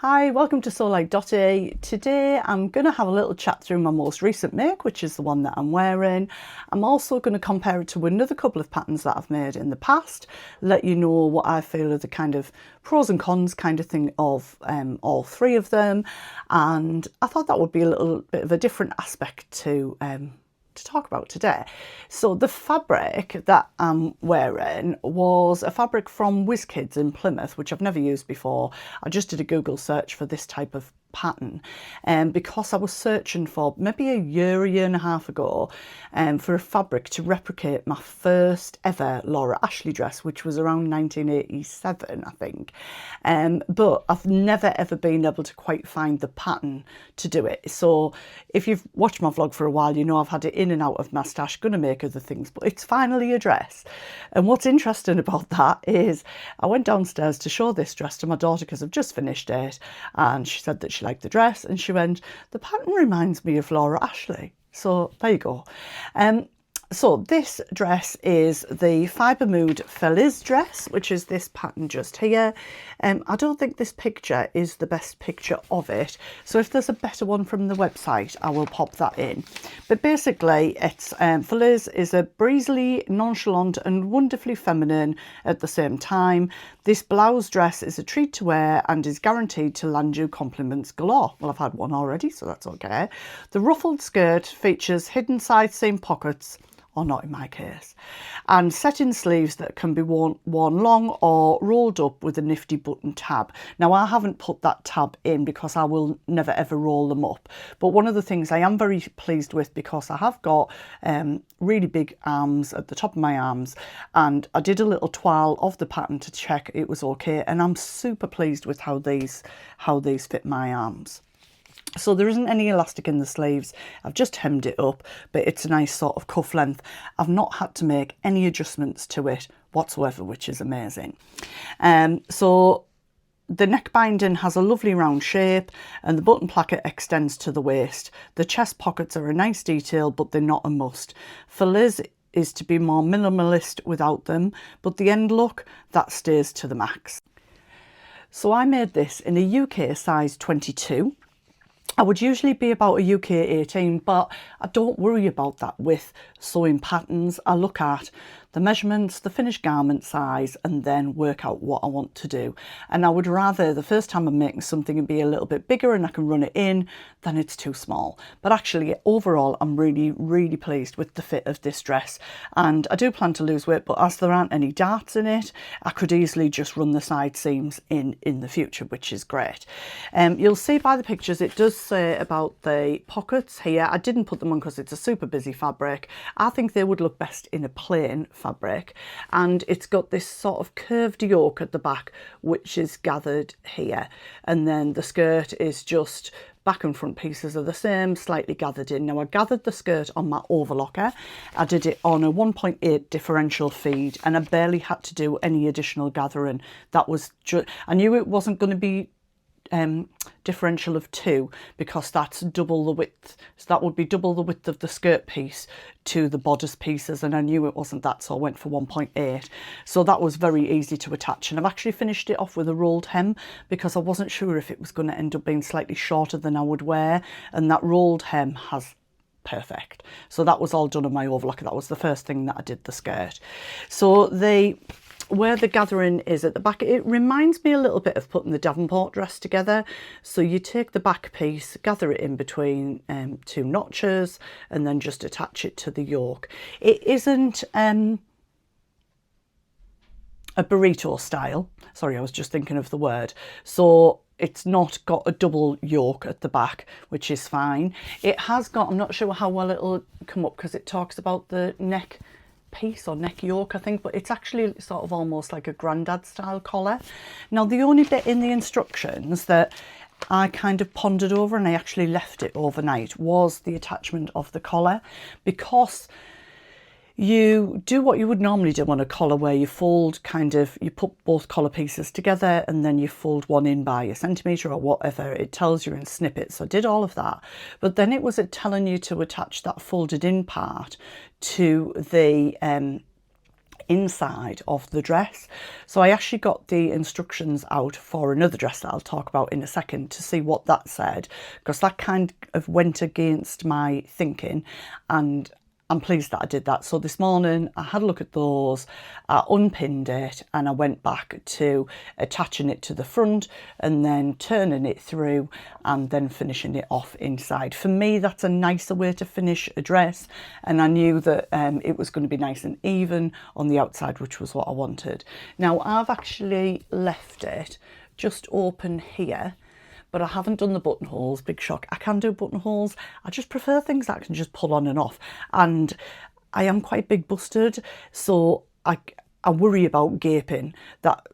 Hi, welcome to Sew Like Dotty. Today I'm going to have a little chat through my most recent make, which is the one that I'm wearing. I'm also going to compare it to another couple of patterns that I've made in the past, let you know what I feel are the kind of pros and cons kind of thing of all three of them. And I thought that would be a little bit of a different aspect to talk about today. So the fabric that I'm wearing was a fabric from WizKids in Plymouth, which I've never used before. I just did a Google search for this type of pattern because I was searching for maybe a year and a half ago for a fabric to replicate my first ever Laura Ashley dress, which was around 1987 I think, but I've never ever been able to quite find the pattern to do it. So if you've watched my vlog for a while, you know I've had it in and out of my stash, gonna make other things, but it's finally a dress. And what's interesting about that is I went downstairs to show this dress to my daughter because I've just finished it, and she said that she liked the dress, and she went, "The pattern reminds me of Laura Ashley." So there you go. So this dress is the Fibre Mood Feliz Dress, which is this pattern just here. I don't think this picture is the best picture of it, so if there's a better one from the website, I will pop that in. But basically, it's Feliz is a breezily nonchalant and wonderfully feminine at the same time. This blouse dress is a treat to wear and is guaranteed to land you compliments galore. Well, I've had one already, so that's okay. The ruffled skirt features hidden side seam pockets, or not in my case, and set-in sleeves that can be worn long or rolled up with a nifty button tab. Now, I haven't put that tab in because I will never ever roll them up, but one of the things I am very pleased with, because I have got really big arms at the top of my arms, and I did a little twirl of the pattern to check it was okay, and I'm super pleased with how these fit my arms. So there isn't any elastic in the sleeves. I've just hemmed it up, but it's a nice sort of cuff length. I've not had to make any adjustments to it whatsoever, which is amazing. So the neck binding has a lovely round shape, and the button placket extends to the waist. The chest pockets are a nice detail, but they're not a must. Feliz is to be more minimalist without them, but the end look, that stays to the max. So I made this in a UK size 22. I would usually be about a UK 18, but I don't worry about that with sewing patterns. I look at the measurements, the finished garment size, and then work out what I want to do. And I would rather, the first time I'm making something, and be a little bit bigger and I can run it in, than it's too small. But actually, overall, I'm really pleased with the fit of this dress. And I do plan to lose weight, but as there aren't any darts in it, I could easily just run the side seams in the future, which is great. You'll see by the pictures, it does say about the pockets here. I didn't put them on because it's a super busy fabric. I think they would look best in a plain fabric, and it's got this sort of curved yoke at the back, which is gathered here, and then the skirt is just back and front pieces are the same, slightly gathered in. Now, I gathered the skirt on my overlocker. I did it on a 1.8 differential feed, and I barely had to do any additional gathering. That was just, I knew it wasn't going to be differential of 2, because that's double the width, so that would be double the width of the skirt piece to the bodice pieces, and I knew it wasn't that, so I went for 1.8. so that was very easy to attach, and I've actually finished it off with a rolled hem because I wasn't sure if it was going to end up being slightly shorter than I would wear, and that rolled hem has perfect. So that was all done on my overlocker. That was the first thing that I did the skirt. So where the gathering is at the back, it reminds me a little bit of putting the Davenport dress together. So you take the back piece, gather it in between 2 notches, and then just attach it to the yoke. It isn't a burrito style. Sorry, I was just thinking of the word. So it's not got a double yoke at the back, which is fine. It has got, I'm not sure how well it'll come up because it talks about the neck piece or neck yoke, I think, but it's actually sort of almost like a grandad style collar. Now, the only bit in the instructions that I kind of pondered over, and I actually left it overnight, was the attachment of the collar, because you do what you would normally do on a collar, where you fold you put both collar pieces together and then you fold one in by a centimetre or whatever it tells you in snippets. So I did all of that, but then it was telling you to attach that folded in part to the inside of the dress. So I actually got the instructions out for another dress that I'll talk about in a second to see what that said, because that kind of went against my thinking, and I'm pleased that I did that. So this morning I had a look at those, I unpinned it, and I went back to attaching it to the front and then turning it through and then finishing it off inside. For me, that's a nicer way to finish a dress, and I knew that it was going to be nice and even on the outside, which was what I wanted. Now I've actually left it just open here, but I haven't done the buttonholes. Big shock. I can do buttonholes. I just prefer things that I can just pull on and off. And I am quite big busted, so I worry about gaping. That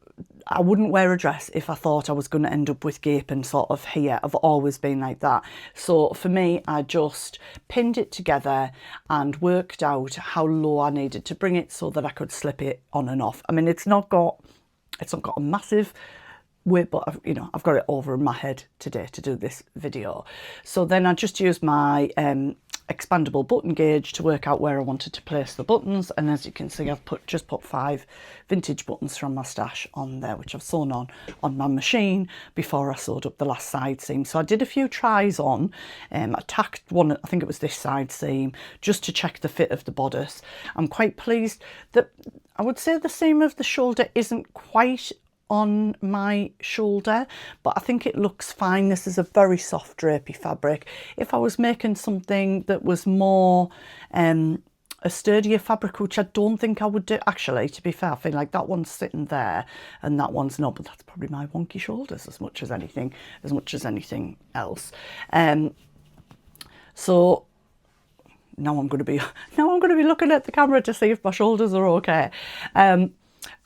I wouldn't wear a dress if I thought I was going to end up with gaping sort of here. I've always been like that. So for me, I just pinned it together and worked out how low I needed to bring it so that I could slip it on and off. I mean, it's not got a massive weight, but I've got it over in my head today to do this video. So then I just used my expandable button gauge to work out where I wanted to place the buttons, and as you can see, I've just put 5 vintage buttons from my stash on there, which I've sewn on my machine before I sewed up the last side seam. So I did a few tries on. I tacked one, I think it was this side seam, just to check the fit of the bodice. I'm quite pleased that I would say the seam of the shoulder isn't quite on my shoulder, but I think it looks fine. This is a very soft drapey fabric. If I was making something that was more a sturdier fabric, which I don't think I would do, actually, to be fair, I feel like that one's sitting there and that one's not, but that's probably my wonky shoulders as much as anything else. So now I'm going to be looking at the camera to see if my shoulders are okay.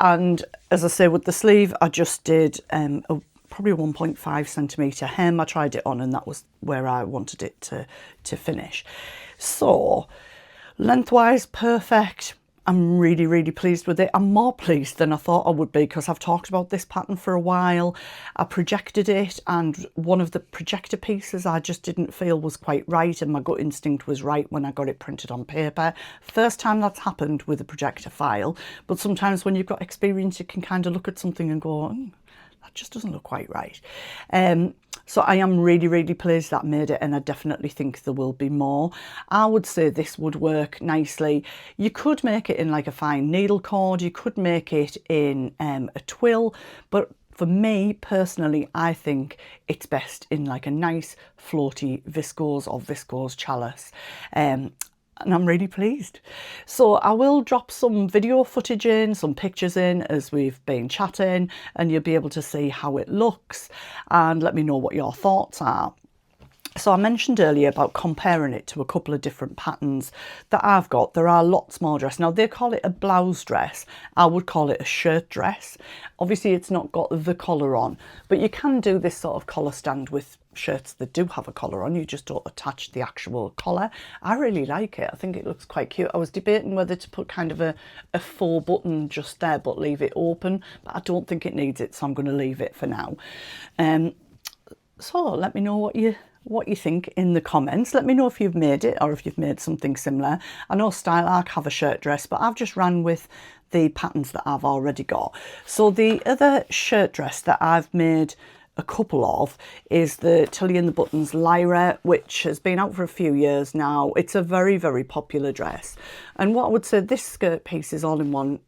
And as I say, with the sleeve, I just did probably a 1.5 centimetre hem. I tried it on and that was where I wanted it to finish. So lengthwise, perfect. I'm really, really pleased with it. I'm more pleased than I thought I would be, because I've talked about this pattern for a while. I projected it, and one of the projector pieces I just didn't feel was quite right, and my gut instinct was right when I got it printed on paper. First time that's happened with a projector file, but sometimes when you've got experience, you can kind of look at something and go, that just doesn't look quite right. So I am really, really pleased that made it, and I definitely think there will be more. I would say this would work nicely. You could make it in like a fine needle cord, you could make it in a twill, but for me personally, I think it's best in like a nice floaty viscose or viscose chalice. And I'm really pleased. So I will drop some video footage in, some pictures in as we've been chatting, and you'll be able to see how it looks and let me know what your thoughts are. So I mentioned earlier about comparing it to a couple of different patterns that I've got. There are lots more dresses. Now they call it a blouse dress. I would call it a shirt dress. Obviously it's not got the collar on, but you can do this sort of collar stand with shirts that do have a collar on. You just don't attach the actual collar. I really like it. I think it looks quite cute. I was debating whether to put kind of a 4 button just there but leave it open, but I don't think it needs it, so I'm going to leave it for now. So let me know what you think in the comments. Let me know if you've made it or if you've made something similar. I know Style Arc have a shirt dress, but I've just ran with the patterns that I've already got. So the other shirt dress that I've made a couple of is the Tilly and the Buttons Lyra, which has been out for a few years now. It's a very, very popular dress. And what I would say, this skirt piece is all in one.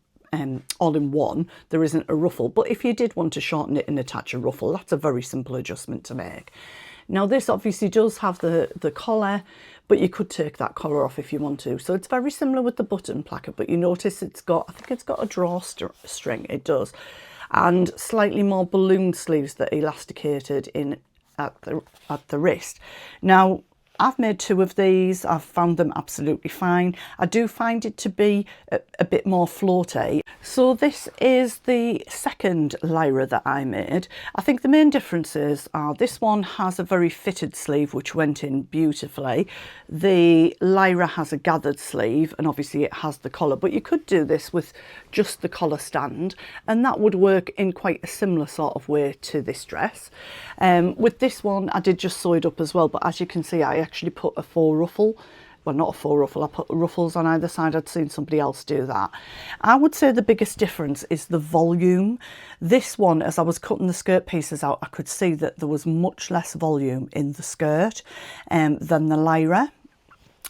There isn't a ruffle, but if you did want to shorten it and attach a ruffle, that's a very simple adjustment to make. Now this obviously does have the collar, but you could take that collar off if you want to. So it's very similar with the button placket, but you notice it's got, I think it's got a drawstring, it does, and slightly more balloon sleeves that elasticated in at the wrist. Now I've made 2 of these. I've found them absolutely fine. I do find it to be a bit more floaty. So this is the second Lyra that I made. I think the main differences are this one has a very fitted sleeve, which went in beautifully. The Lyra has a gathered sleeve, and obviously it has the collar, but you could do this with just the collar stand, and that would work in quite a similar sort of way to this dress. With this one, I did just sew it up as well, but as you can see, I actually put a 4 ruffle well, not a faux ruffle, I put ruffles on either side. I'd seen somebody else do that. I would say the biggest difference is the volume. This one, as I was cutting the skirt pieces out, I could see that there was much less volume in the skirt than the Lyra,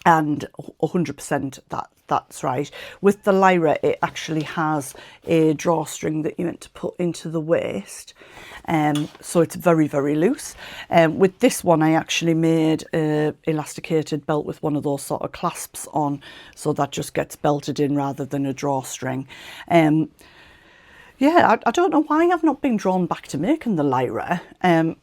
and 100% that's right. With the Lyra, it actually has a drawstring that you're meant to put into the waist, so it's very, very loose. With this one, I actually made a elasticated belt with one of those sort of clasps on, so that just gets belted in rather than a drawstring. Yeah, I don't know why I've not been drawn back to making the Lyra. I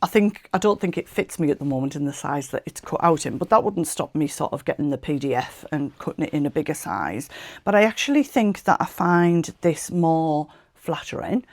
don't think it fits me at the moment in the size that it's cut out in, but that wouldn't stop me sort of getting the PDF and cutting it in a bigger size. But I actually think that I find this more flattering.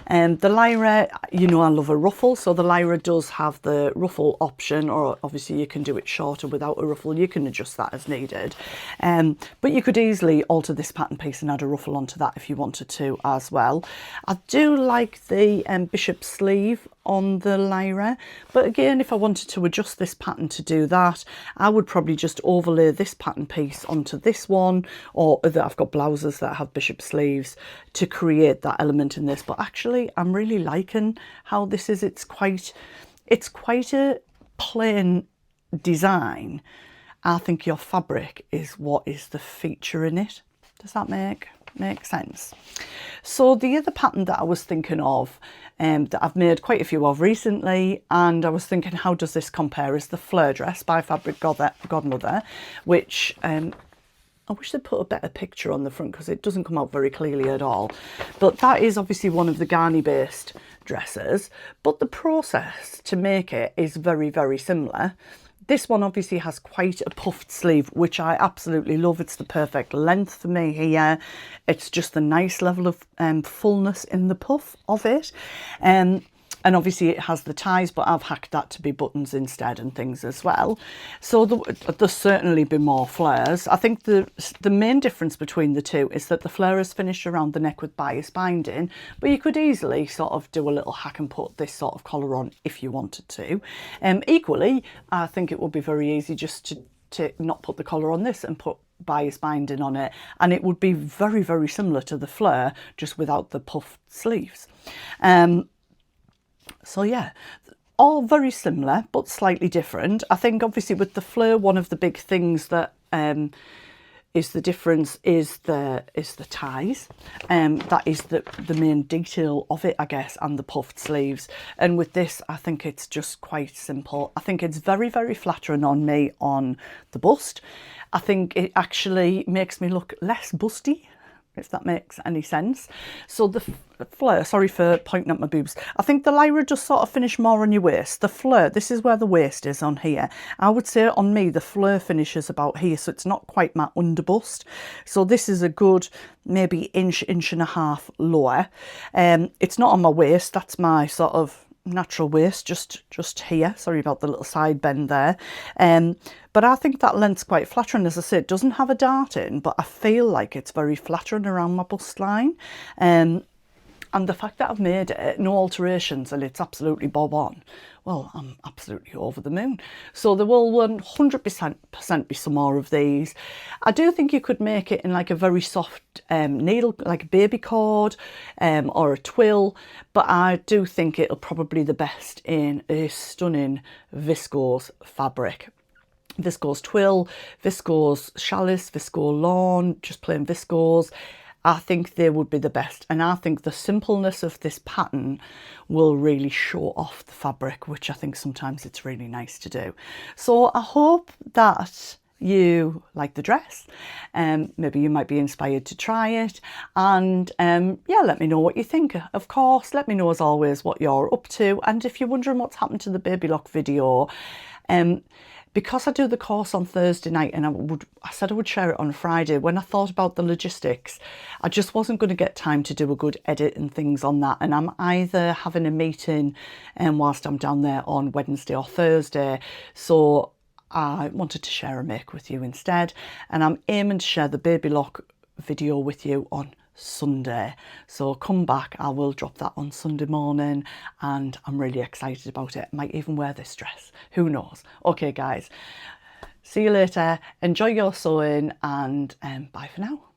The Lyra, you know, I love a ruffle, so the Lyra does have the ruffle option, or obviously you can do it shorter without a ruffle. You can adjust that as needed, but you could easily alter this pattern piece and add a ruffle onto that if you wanted to as well. I do like the bishop sleeve on the Lyra, but again, if I wanted to adjust this pattern to do that, I would probably just overlay this pattern piece onto this one, or I've got blouses that have bishop sleeves to create that element in this. But actually, I'm really liking how this is. It's quite a plain design. I think your fabric is what is the feature in it. Does that make sense? So the other pattern that I was thinking of, that I've made quite a few of recently, and I was thinking, how does this compare, is the Fleur dress by Fabric Godmother, which I wish they'd put a better picture on the front because it doesn't come out very clearly at all. But that is obviously one of the Garni based dresses, but the process to make it is very, very similar. This one obviously has quite a puffed sleeve, which I absolutely love. It's the perfect length for me here. It's just a nice level of fullness in the puff of it. And obviously it has the ties, but I've hacked that to be buttons instead and things as well. So there'll certainly be more flares. I think the main difference between the two is that the flare is finished around the neck with bias binding, but you could easily sort of do a little hack and put this sort of collar on if you wanted to. Equally, I think it would be very easy just to not put the collar on this and put bias binding on it, and it would be very, very similar to the flare, just without the puffed sleeves. So yeah, all very similar but slightly different. I think obviously with the Fleur, one of the big things that is the difference is the ties. That is the main detail of it, I guess, and the puffed sleeves. And with this, I think it's just quite simple. I think it's very, very flattering on me on the bust. I think it actually makes me look less busty, if that makes any sense. So the Fleur, sorry for pointing at my boobs, I think the Lyra just sort of finish more on your waist. The Fleur, this is where the waist is on here. I would say on me, the Fleur finishes about here, so it's not quite my underbust. So this is a good maybe inch and a half lower. It's not on my waist, that's my sort of natural waist, just here. Sorry about the little side bend there. But I think that length's quite flattering. As I said, it doesn't have a dart in, but I feel like it's very flattering around my bust line. And the fact that I've made it, no alterations, and it's absolutely bob on, well, I'm absolutely over the moon. So there will 100% be some more of these. I do think you could make it in like a very soft needle, like a baby cord or a twill, but I do think it'll probably the best in a stunning viscose fabric. Viscose twill, viscose challis, viscose lawn, just plain viscose. I think they would be the best, and I think the simpleness of this pattern will really show off the fabric, which I think sometimes it's really nice to do. So I hope that you like the dress, maybe you might be inspired to try it, and yeah, let me know what you think. Of course, let me know as always what you're up to, and if you're wondering what's happened to the baby lock video, because I do the course on Thursday night, and I said I would share it on Friday, when I thought about the logistics, I just wasn't going to get time to do a good edit and things on that. And I'm either having a meeting whilst I'm down there on Wednesday or Thursday. So I wanted to share a make with you instead. And I'm aiming to share the baby lock video with you on Sunday. So come back, I will drop that on Sunday morning, and I'm really excited about it. Might even wear this dress, who knows. Okay guys, See you later. Enjoy your sewing and bye for now.